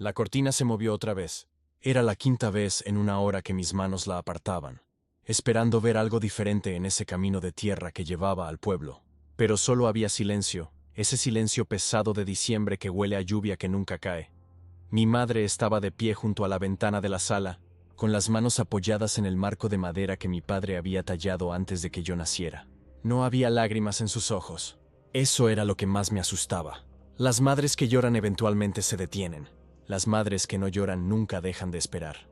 La cortina se movió otra vez. Era la quinta vez en una hora que mis manos la apartaban, esperando ver algo diferente en ese camino de tierra que llevaba al pueblo. Pero solo había silencio, ese silencio pesado de diciembre que huele a lluvia que nunca cae. Mi madre estaba de pie junto a la ventana de la sala, con las manos apoyadas en el marco de madera que mi padre había tallado antes de que yo naciera. No había lágrimas en sus ojos. Eso era lo que más me asustaba. Las madres que lloran eventualmente se detienen. Las madres que no lloran nunca dejan de esperar.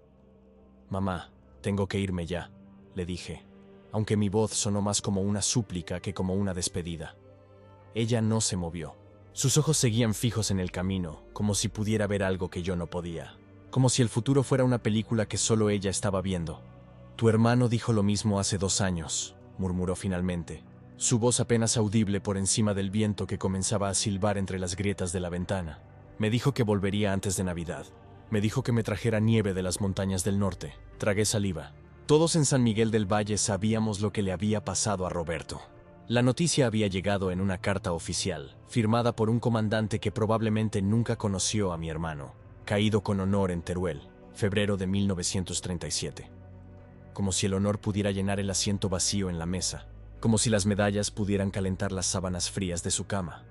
«Mamá, tengo que irme ya», le dije, aunque mi voz sonó más como una súplica que como una despedida. Ella no se movió. Sus ojos seguían fijos en el camino, como si pudiera ver algo que yo no podía. Como si el futuro fuera una película que solo ella estaba viendo. «Tu hermano dijo lo mismo hace 2 años», murmuró finalmente, su voz apenas audible por encima del viento que comenzaba a silbar entre las grietas de la ventana. Me dijo que volvería antes de Navidad. Me dijo que me trajera nieve de las montañas del norte. Tragué saliva. Todos en San Miguel del Valle sabíamos lo que le había pasado a Roberto. La noticia había llegado en una carta oficial, firmada por un comandante que probablemente nunca conoció a mi hermano, caído con honor en Teruel, febrero de 1937. Como si el honor pudiera llenar el asiento vacío en la mesa, como si las medallas pudieran calentar las sábanas frías de su cama.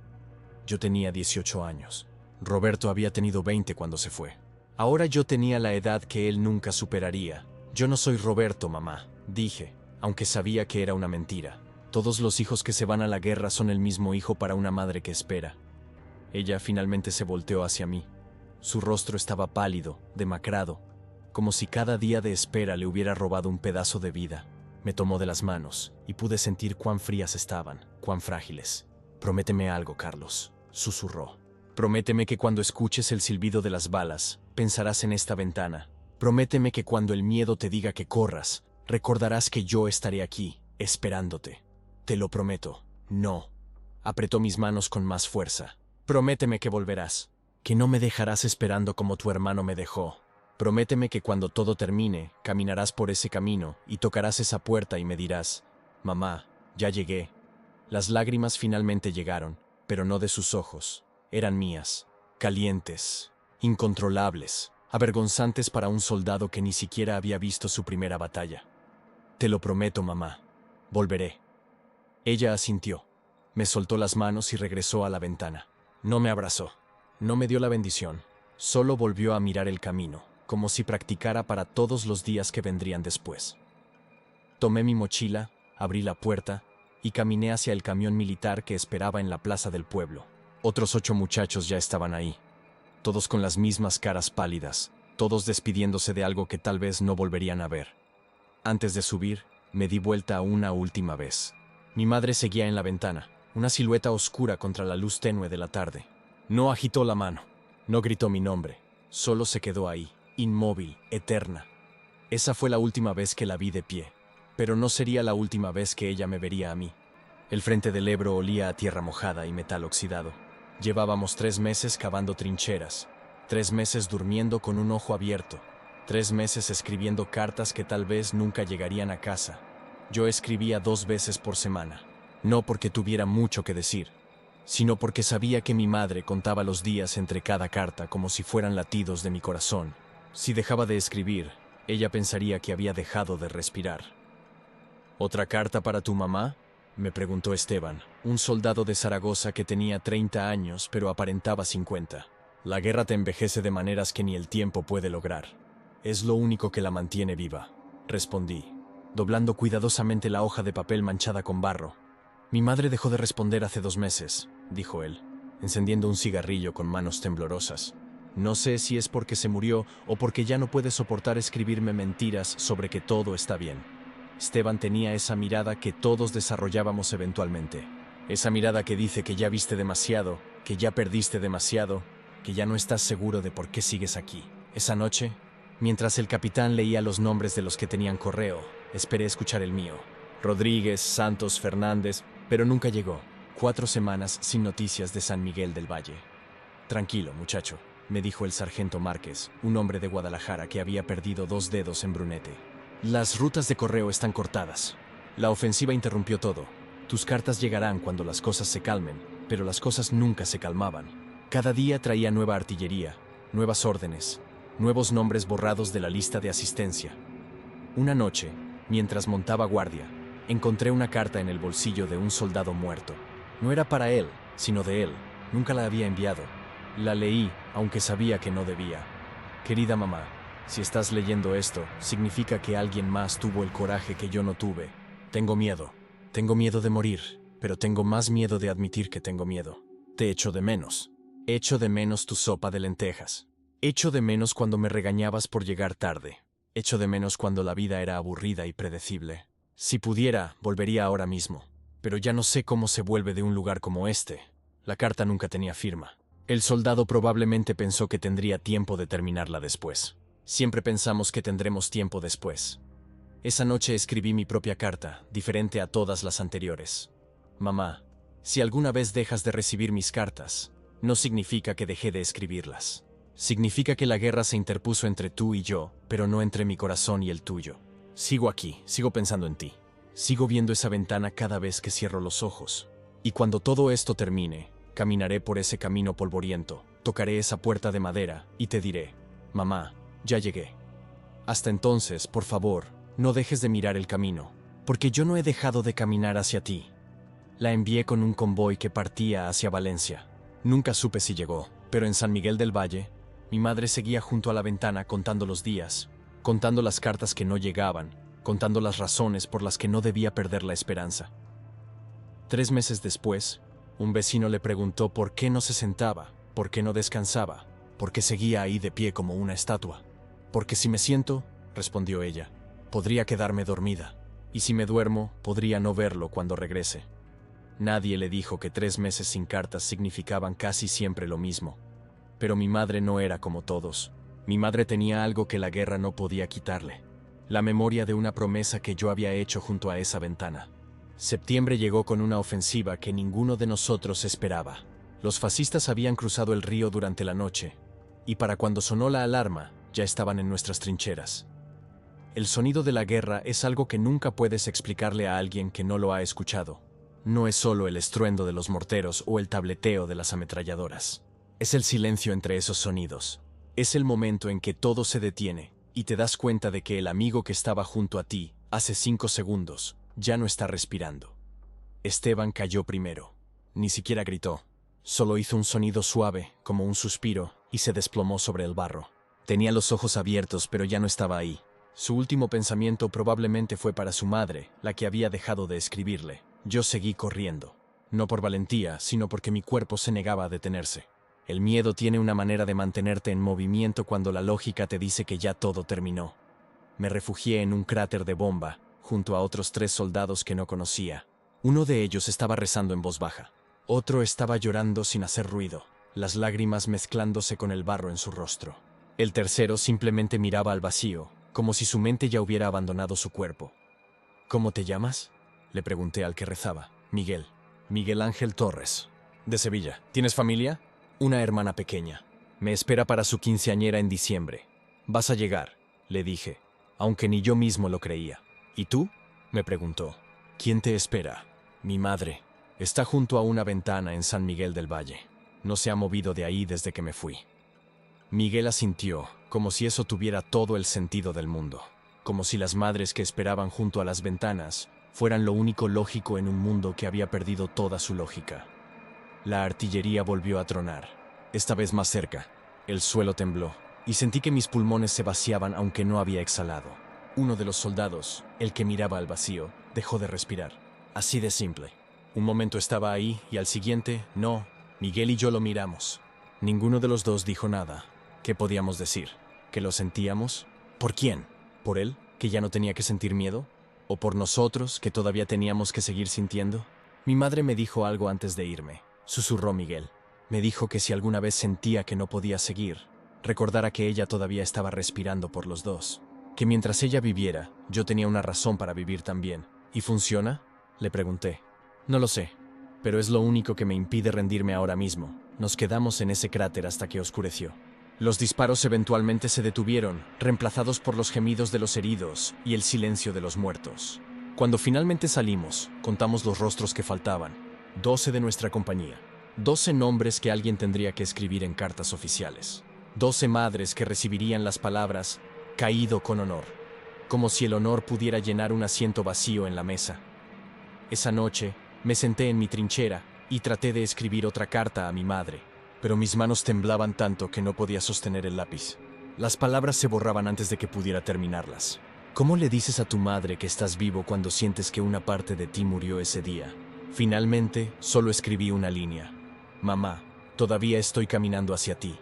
Yo tenía 18 años. Roberto había tenido 20 cuando se fue. Ahora yo tenía la edad que él nunca superaría. «Yo no soy Roberto, mamá», dije, aunque sabía que era una mentira. Todos los hijos que se van a la guerra son el mismo hijo para una madre que espera. Ella finalmente se volteó hacia mí. Su rostro estaba pálido, demacrado, como si cada día de espera le hubiera robado un pedazo de vida. Me tomó de las manos y pude sentir cuán frías estaban, cuán frágiles. «Prométeme algo, Carlos», susurró. «Prométeme que cuando escuches el silbido de las balas, pensarás en esta ventana. Prométeme que cuando el miedo te diga que corras, recordarás que yo estaré aquí, esperándote. Te lo prometo». «No». Apretó mis manos con más fuerza. «Prométeme que volverás, que no me dejarás esperando como tu hermano me dejó. Prométeme que cuando todo termine, caminarás por ese camino y tocarás esa puerta y me dirás: «Mamá, ya llegué». Las lágrimas finalmente llegaron, pero no de sus ojos. Eran mías, calientes, incontrolables, avergonzantes para un soldado que ni siquiera había visto su primera batalla. «Te lo prometo, mamá. Volveré». Ella asintió. Me soltó las manos y regresó a la ventana. No me abrazó. No me dio la bendición. Solo volvió a mirar el camino, como si practicara para todos los días que vendrían después. Tomé mi mochila, abrí la puerta y caminé hacia el camión militar que esperaba en la plaza del pueblo. Otros 8 muchachos ya estaban ahí, todos con las mismas caras pálidas, todos despidiéndose de algo que tal vez no volverían a ver. Antes de subir, me di vuelta una última vez. Mi madre seguía en la ventana, una silueta oscura contra la luz tenue de la tarde. No agitó la mano, no gritó mi nombre, solo se quedó ahí, inmóvil, eterna. Esa fue la última vez que la vi de pie, pero no sería la última vez que ella me vería a mí. El frente del Ebro olía a tierra mojada y metal oxidado. Llevábamos 3 meses cavando trincheras, 3 meses durmiendo con un ojo abierto, 3 meses escribiendo cartas que tal vez nunca llegarían a casa. Yo escribía 2 veces por semana, no porque tuviera mucho que decir, sino porque sabía que mi madre contaba los días entre cada carta como si fueran latidos de mi corazón. Si dejaba de escribir, ella pensaría que había dejado de respirar. «¿Otra carta para tu mamá?», me preguntó Esteban, un soldado de Zaragoza que tenía 30 años pero aparentaba 50. «La guerra te envejece de maneras que ni el tiempo puede lograr. Es lo único que la mantiene viva», respondí, doblando cuidadosamente la hoja de papel manchada con barro. «Mi madre dejó de responder hace 2 meses», dijo él, encendiendo un cigarrillo con manos temblorosas. «No sé si es porque se murió o porque ya no puede soportar escribirme mentiras sobre que todo está bien». Esteban tenía esa mirada que todos desarrollábamos eventualmente. Esa mirada que dice que ya viste demasiado, que ya perdiste demasiado, que ya no estás seguro de por qué sigues aquí. Esa noche, mientras el capitán leía los nombres de los que tenían correo, esperé escuchar el mío. Rodríguez, Santos, Fernández, pero nunca llegó. 4 semanas sin noticias de San Miguel del Valle. «Tranquilo, muchacho», me dijo el sargento Márquez, un hombre de Guadalajara que había perdido 2 dedos en Brunete. «Las rutas de correo están cortadas. La ofensiva interrumpió todo. Tus cartas llegarán cuando las cosas se calmen, pero las cosas nunca se calmaban. Cada día traía nueva artillería, nuevas órdenes, nuevos nombres borrados de la lista de asistencia. Una noche, mientras montaba guardia, encontré una carta en el bolsillo de un soldado muerto. No era para él, sino de él. Nunca la había enviado. La leí, aunque sabía que no debía. Querida mamá, si estás leyendo esto, significa que alguien más tuvo el coraje que yo no tuve. Tengo miedo. Tengo miedo de morir, pero tengo más miedo de admitir que tengo miedo. Te echo de menos. Echo de menos tu sopa de lentejas. Echo de menos cuando me regañabas por llegar tarde. Echo de menos cuando la vida era aburrida y predecible. Si pudiera, volvería ahora mismo. Pero ya no sé cómo se vuelve de un lugar como este. La carta nunca tenía firma. El soldado probablemente pensó que tendría tiempo de terminarla después. Siempre pensamos que tendremos tiempo después. Esa noche escribí mi propia carta, diferente a todas las anteriores. Mamá, si alguna vez dejas de recibir mis cartas, no significa que dejé de escribirlas. Significa que la guerra se interpuso entre tú y yo, pero no entre mi corazón y el tuyo. Sigo aquí, sigo pensando en ti. Sigo viendo esa ventana cada vez que cierro los ojos. Y cuando todo esto termine, caminaré por ese camino polvoriento, tocaré esa puerta de madera y te diré, mamá, ya llegué. Hasta entonces, por favor, no dejes de mirar el camino, porque yo no he dejado de caminar hacia ti. La envié con un convoy que partía hacia Valencia. Nunca supe si llegó, pero en San Miguel del Valle, mi madre seguía junto a la ventana contando los días, contando las cartas que no llegaban, contando las razones por las que no debía perder la esperanza. 3 meses después, un vecino le preguntó por qué no se sentaba, por qué no descansaba, por qué seguía ahí de pie como una estatua. Porque si me siento, respondió ella, podría quedarme dormida, y si me duermo, podría no verlo cuando regrese. Nadie le dijo que 3 meses sin cartas significaban casi siempre lo mismo. Pero mi madre no era como todos. Mi madre tenía algo que la guerra no podía quitarle. La memoria de una promesa que yo había hecho junto a esa ventana. Septiembre llegó con una ofensiva que ninguno de nosotros esperaba. Los fascistas habían cruzado el río durante la noche, y para cuando sonó la alarma, ya estaban en nuestras trincheras. El sonido de la guerra es algo que nunca puedes explicarle a alguien que no lo ha escuchado. No es solo el estruendo de los morteros o el tableteo de las ametralladoras. Es el silencio entre esos sonidos. Es el momento en que todo se detiene y te das cuenta de que el amigo que estaba junto a ti hace 5 segundos ya no está respirando. Esteban cayó primero. Ni siquiera gritó. Solo hizo un sonido suave, como un suspiro, y se desplomó sobre el barro. Tenía los ojos abiertos, pero ya no estaba ahí. Su último pensamiento probablemente fue para su madre, la que había dejado de escribirle. Yo seguí corriendo. No por valentía, sino porque mi cuerpo se negaba a detenerse. El miedo tiene una manera de mantenerte en movimiento cuando la lógica te dice que ya todo terminó. Me refugié en un cráter de bomba, junto a otros 3 soldados que no conocía. Uno de ellos estaba rezando en voz baja. Otro estaba llorando sin hacer ruido, las lágrimas mezclándose con el barro en su rostro. El tercero simplemente miraba al vacío, como si su mente ya hubiera abandonado su cuerpo. ¿Cómo te llamas?, le pregunté al que rezaba. Miguel. Miguel Ángel Torres. De Sevilla. ¿Tienes familia? Una hermana pequeña. Me espera para su quinceañera en diciembre. Vas a llegar, le dije, aunque ni yo mismo lo creía. ¿Y tú?, me preguntó. ¿Quién te espera? Mi madre. Está junto a una ventana en San Miguel del Valle. No se ha movido de ahí desde que me fui. Miguel asintió, como si eso tuviera todo el sentido del mundo. Como si las madres que esperaban junto a las ventanas fueran lo único lógico en un mundo que había perdido toda su lógica. La artillería volvió a tronar, esta vez más cerca. El suelo tembló, y sentí que mis pulmones se vaciaban aunque no había exhalado. Uno de los soldados, el que miraba al vacío, dejó de respirar. Así de simple. Un momento estaba ahí y al siguiente, no. Miguel y yo lo miramos. Ninguno de los dos dijo nada. ¿Qué podíamos decir? ¿Que lo sentíamos? ¿Por quién? ¿Por él, que ya no tenía que sentir miedo? ¿O por nosotros, que todavía teníamos que seguir sintiendo? Mi madre me dijo algo antes de irme, susurró Miguel. Me dijo que si alguna vez sentía que no podía seguir, recordara que ella todavía estaba respirando por los dos. Que mientras ella viviera, yo tenía una razón para vivir también. ¿Y funciona?, le pregunté. No lo sé, pero es lo único que me impide rendirme ahora mismo. Nos quedamos en ese cráter hasta que oscureció. Los disparos eventualmente se detuvieron, reemplazados por los gemidos de los heridos y el silencio de los muertos. Cuando finalmente salimos, contamos los rostros que faltaban. 12 de nuestra compañía. 12 nombres que alguien tendría que escribir en cartas oficiales. 12 madres que recibirían las palabras «caído con honor», como si el honor pudiera llenar un asiento vacío en la mesa. Esa noche me senté en mi trinchera y traté de escribir otra carta a mi madre, pero mis manos temblaban tanto que no podía sostener el lápiz. Las palabras se borraban antes de que pudiera terminarlas. ¿Cómo le dices a tu madre que estás vivo cuando sientes que una parte de ti murió ese día? Finalmente, solo escribí una línea. Mamá, todavía estoy caminando hacia ti.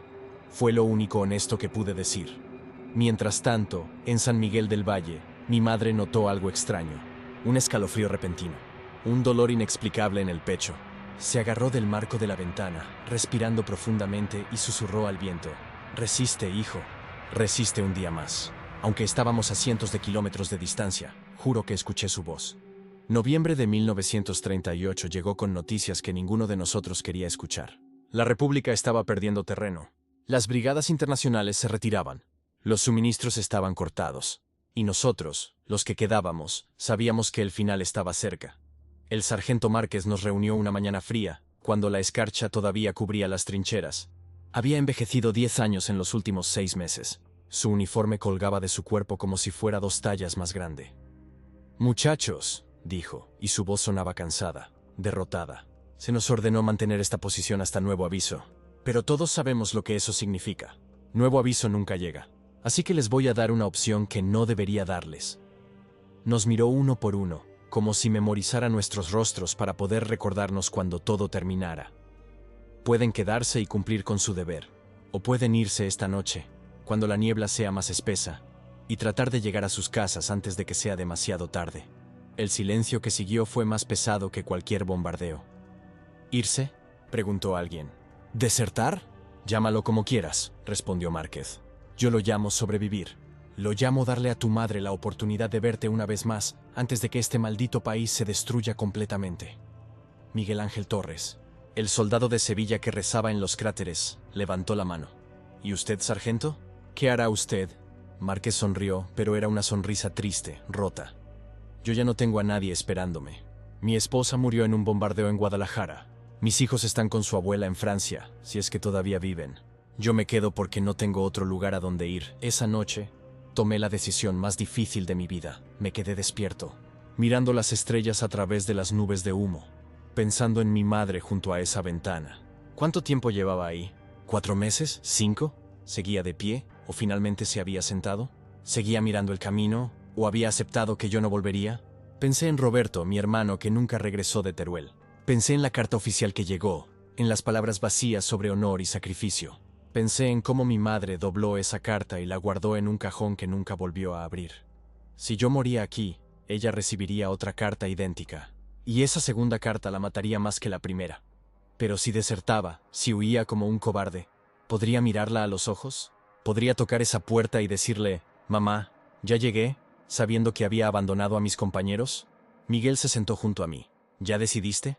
Fue lo único honesto que pude decir. Mientras tanto, en San Miguel del Valle, mi madre notó algo extraño. Un escalofrío repentino. Un dolor inexplicable en el pecho. Se agarró del marco de la ventana, respirando profundamente y susurró al viento. Resiste, hijo. Resiste un día más. Aunque estábamos a cientos de kilómetros de distancia, juro que escuché su voz. Noviembre de 1938 llegó con noticias que ninguno de nosotros quería escuchar. La República estaba perdiendo terreno. Las brigadas internacionales se retiraban. Los suministros estaban cortados. Y nosotros, los que quedábamos, sabíamos que el final estaba cerca. El sargento Márquez nos reunió una mañana fría, cuando la escarcha todavía cubría las trincheras. Había envejecido 10 años en los últimos 6 meses. Su uniforme colgaba de su cuerpo como si fuera 2 tallas más grande. «Muchachos», dijo, y su voz sonaba cansada, derrotada. «Se nos ordenó mantener esta posición hasta nuevo aviso. Pero todos sabemos lo que eso significa. Nuevo aviso nunca llega. Así que les voy a dar una opción que no debería darles». Nos miró uno por uno, como si memorizara nuestros rostros para poder recordarnos cuando todo terminara. Pueden quedarse y cumplir con su deber, o pueden irse esta noche, cuando la niebla sea más espesa, y tratar de llegar a sus casas antes de que sea demasiado tarde. El silencio que siguió fue más pesado que cualquier bombardeo. «¿Irse?», preguntó alguien. «¿Desertar? Llámalo como quieras», respondió Márquez. «Yo lo llamo sobrevivir. Lo llamo darle a tu madre la oportunidad de verte una vez más antes de que este maldito país se destruya completamente». Miguel Ángel Torres, el soldado de Sevilla que rezaba en los cráteres, levantó la mano. «¿Y usted, sargento? ¿Qué hará usted?». Márquez sonrió, pero era una sonrisa triste, rota. «Yo ya no tengo a nadie esperándome. Mi esposa murió en un bombardeo en Guadalajara. Mis hijos están con su abuela en Francia, si es que todavía viven. Yo me quedo porque no tengo otro lugar a donde ir. Esa noche tomé la decisión más difícil de mi vida. Me quedé despierto, mirando las estrellas a través de las nubes de humo, pensando en mi madre junto a esa ventana. ¿Cuánto tiempo llevaba ahí? ¿4 meses? ¿5? ¿Seguía de pie? ¿O finalmente se había sentado? ¿Seguía mirando el camino? ¿O había aceptado que yo no volvería? Pensé en Roberto, mi hermano, que nunca regresó de Teruel. Pensé en la carta oficial que llegó, en las palabras vacías sobre honor y sacrificio. Pensé en cómo mi madre dobló esa carta y la guardó en un cajón que nunca volvió a abrir. Si yo moría aquí, ella recibiría otra carta idéntica, y esa segunda carta la mataría más que la primera. Pero si desertaba, si huía como un cobarde, ¿podría mirarla a los ojos? ¿Podría tocar esa puerta y decirle, «Mamá, ya llegué», sabiendo que había abandonado a mis compañeros? Miguel se sentó junto a mí. «¿Ya decidiste?»,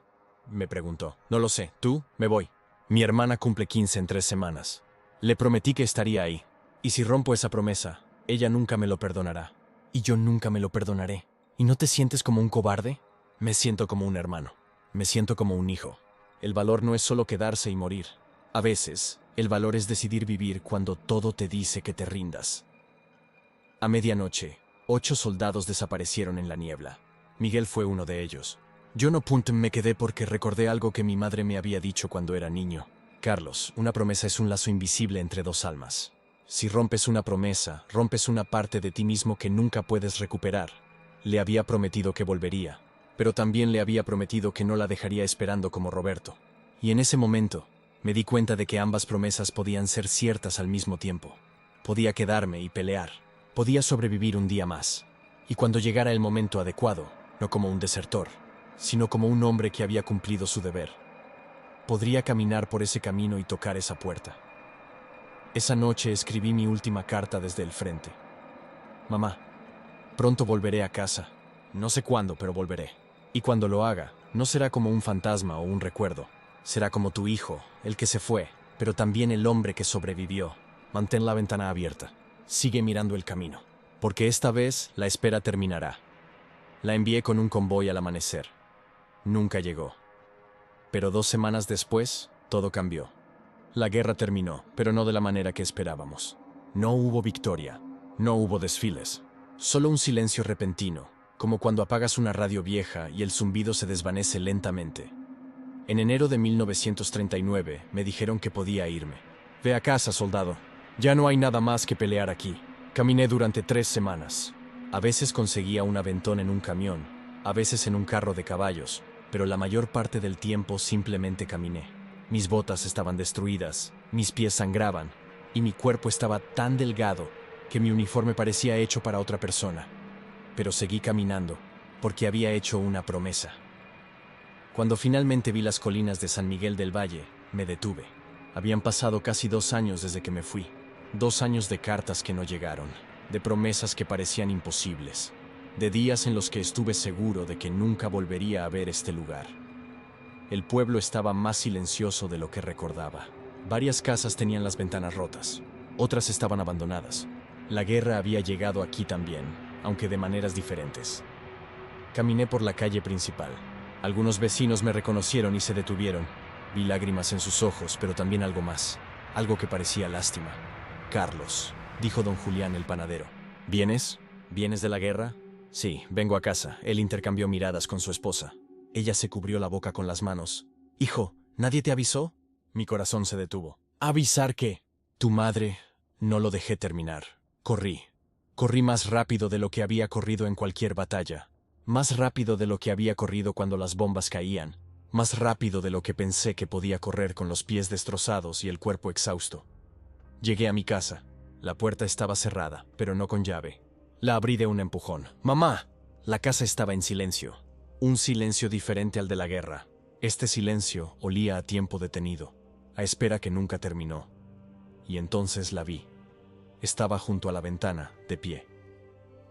me preguntó. «No lo sé. ¿Tú?». «Me voy. Mi hermana cumple 15 en 3 semanas. Le prometí que estaría ahí. Y si rompo esa promesa, ella nunca me lo perdonará. Y yo nunca me lo perdonaré. ¿Y no te sientes como un cobarde?». «Me siento como un hermano. Me siento como un hijo. El valor no es solo quedarse y morir. A veces, el valor es decidir vivir cuando todo te dice que te rindas». A medianoche, 8 soldados desaparecieron en la niebla. Miguel fue uno de ellos. Yo no me quedé porque recordé algo que mi madre me había dicho cuando era niño. «Carlos, una promesa es un lazo invisible entre 2 almas. Si rompes una promesa, rompes una parte de ti mismo que nunca puedes recuperar». Le había prometido que volvería, pero también le había prometido que no la dejaría esperando como Roberto. Y en ese momento, me di cuenta de que ambas promesas podían ser ciertas al mismo tiempo. Podía quedarme y pelear. Podía sobrevivir un día más. Y cuando llegara el momento adecuado, no como un desertor, sino como un hombre que había cumplido su deber, podría caminar por ese camino y tocar esa puerta. Esa noche escribí mi última carta desde el frente. «Mamá, pronto volveré a casa. No sé cuándo, pero volveré. Y cuando lo haga, no será como un fantasma o un recuerdo. Será como tu hijo, el que se fue, pero también el hombre que sobrevivió. Mantén la ventana abierta. Sigue mirando el camino, porque esta vez la espera terminará». La envié con un convoy al amanecer. Nunca llegó. Pero 2 semanas después, todo cambió. La guerra terminó, pero no de la manera que esperábamos. No hubo victoria, no hubo desfiles, solo un silencio repentino, como cuando apagas una radio vieja y el zumbido se desvanece lentamente. En enero de 1939 me dijeron que podía irme. Ve a casa, soldado. Ya no hay nada más que pelear aquí. Caminé durante 3 semanas. A veces conseguía un aventón en un camión, a veces en un carro de caballos, pero la mayor parte del tiempo simplemente caminé. Mis botas estaban destruidas, mis pies sangraban, y mi cuerpo estaba tan delgado que mi uniforme parecía hecho para otra persona. Pero seguí caminando, porque había hecho una promesa. Cuando finalmente vi las colinas de San Miguel del Valle, me detuve. Habían pasado casi 2 años desde que me fui. 2 años de cartas que no llegaron, de promesas que parecían imposibles, de días en los que estuve seguro de que nunca volvería a ver este lugar. El pueblo estaba más silencioso de lo que recordaba. Varias casas tenían las ventanas rotas, otras estaban abandonadas. La guerra había llegado aquí también, aunque de maneras diferentes. Caminé por la calle principal. Algunos vecinos me reconocieron y se detuvieron. Vi lágrimas en sus ojos, pero también algo más, algo que parecía lástima. Carlos, dijo don Julián el panadero. ¿Vienes? ¿Vienes de la guerra? Sí, vengo a casa. Él intercambió miradas con su esposa. Ella se cubrió la boca con las manos. Hijo, ¿nadie te avisó? Mi corazón se detuvo. ¿Avisar qué? Tu madre. No lo dejé terminar. Corrí. Corrí más rápido de lo que había corrido en cualquier batalla. Más rápido de lo que había corrido cuando las bombas caían. Más rápido de lo que pensé que podía correr con los pies destrozados y el cuerpo exhausto. Llegué a mi casa. La puerta estaba cerrada, pero no con llave. La abrí de un empujón. ¡Mamá! La casa estaba en silencio. Un silencio diferente al de la guerra. Este silencio olía a tiempo detenido, a espera que nunca terminó. Y entonces la vi. Estaba junto a la ventana, de pie.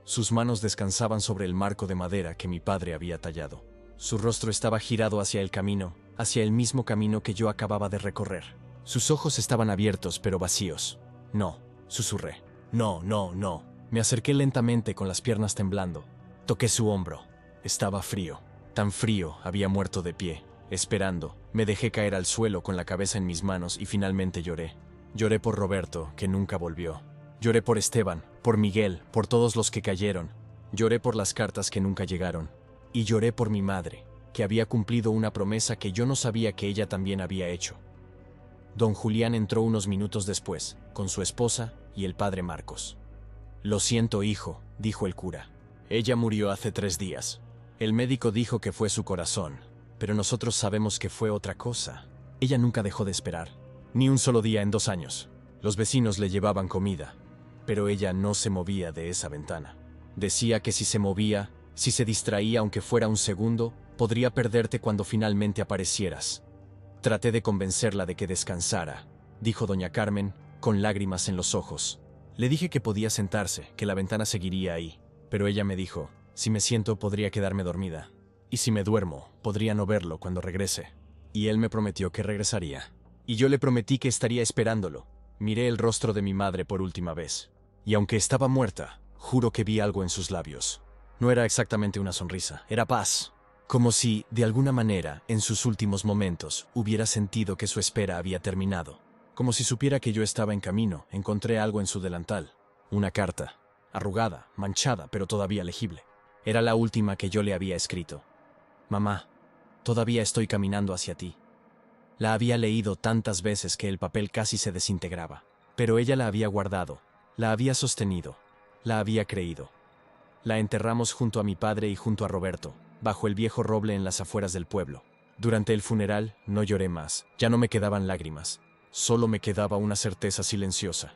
Sus manos descansaban sobre el marco de madera que mi padre había tallado. Su rostro estaba girado hacia el camino, hacia el mismo camino que yo acababa de recorrer. Sus ojos estaban abiertos, pero vacíos. No, susurré. No, no, no. Me acerqué lentamente con las piernas temblando. Toqué su hombro. Estaba frío. Tan frío, había muerto de pie, esperando. Me dejé caer al suelo con la cabeza en mis manos y finalmente lloré. Lloré por Roberto, que nunca volvió. Lloré por Esteban, por Miguel, por todos los que cayeron. Lloré por las cartas que nunca llegaron. Y lloré por mi madre, que había cumplido una promesa que yo no sabía que ella también había hecho. Don Julián entró unos minutos después, con su esposa y el padre Marcos. Lo siento, hijo, dijo el cura. Ella murió hace 3 días. El médico dijo que fue su corazón, pero nosotros sabemos que fue otra cosa. Ella nunca dejó de esperar, ni un solo día en 2 años. Los vecinos le llevaban comida, pero ella no se movía de esa ventana. Decía que si se movía, si se distraía aunque fuera un segundo, podría perderte cuando finalmente aparecieras. Traté de convencerla de que descansara, dijo doña Carmen, con lágrimas en los ojos. Le dije que podía sentarse, que la ventana seguiría ahí, pero ella me dijo, si me siento podría quedarme dormida, y si me duermo, podría no verlo cuando regrese. Y él me prometió que regresaría, y yo le prometí que estaría esperándolo. Miré el rostro de mi madre por última vez, y aunque estaba muerta, juro que vi algo en sus labios. No era exactamente una sonrisa, era paz. Como si, de alguna manera, en sus últimos momentos, hubiera sentido que su espera había terminado. Como si supiera que yo estaba en camino, encontré algo en su delantal. Una carta, arrugada, manchada, pero todavía legible. Era la última que yo le había escrito. Mamá, todavía estoy caminando hacia ti. La había leído tantas veces que el papel casi se desintegraba. Pero ella la había guardado, la había sostenido, la había creído. La enterramos junto a mi padre y junto a Roberto, bajo el viejo roble en las afueras del pueblo. Durante el funeral no lloré más, ya no me quedaban lágrimas, solo me quedaba una certeza silenciosa.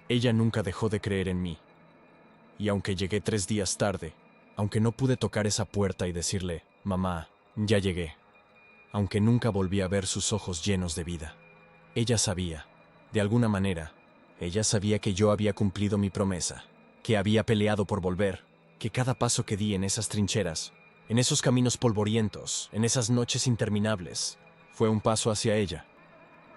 Ella nunca dejó de creer en mí. Y aunque llegué 3 días tarde, aunque no pude tocar esa puerta y decirle, mamá, ya llegué, aunque nunca volví a ver sus ojos llenos de vida, ella sabía, de alguna manera, ella sabía que yo había cumplido mi promesa, que había peleado por volver, que cada paso que di en esas trincheras, en esos caminos polvorientos, en esas noches interminables, fue un paso hacia ella.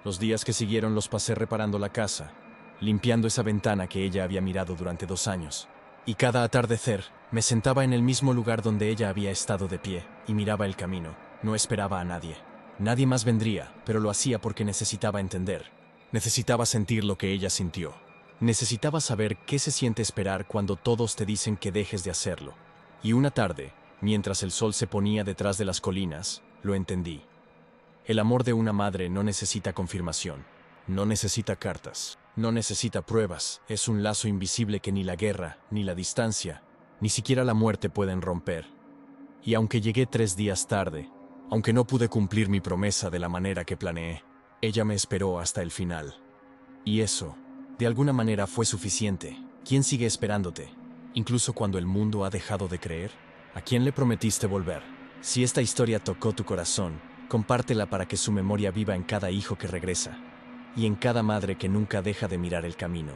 Los días que siguieron los pasé reparando la casa, limpiando esa ventana que ella había mirado durante 2 años. Y cada atardecer me sentaba en el mismo lugar donde ella había estado de pie y miraba el camino. No esperaba a nadie. Nadie más vendría, pero lo hacía porque necesitaba entender. Necesitaba sentir lo que ella sintió. Necesitaba saber qué se siente esperar cuando todos te dicen que dejes de hacerlo. Y una tarde, mientras el sol se ponía detrás de las colinas, lo entendí. El amor de una madre no necesita confirmación, no necesita cartas, no necesita pruebas. Es un lazo invisible que ni la guerra, ni la distancia, ni siquiera la muerte pueden romper. Y aunque llegué 3 días tarde, aunque no pude cumplir mi promesa de la manera que planeé, ella me esperó hasta el final. Y eso, de alguna manera, fue suficiente. ¿Quién sigue esperándote? Incluso cuando el mundo ha dejado de creer. ¿A quién le prometiste volver? Si esta historia tocó tu corazón, compártela para que su memoria viva en cada hijo que regresa y en cada madre que nunca deja de mirar el camino.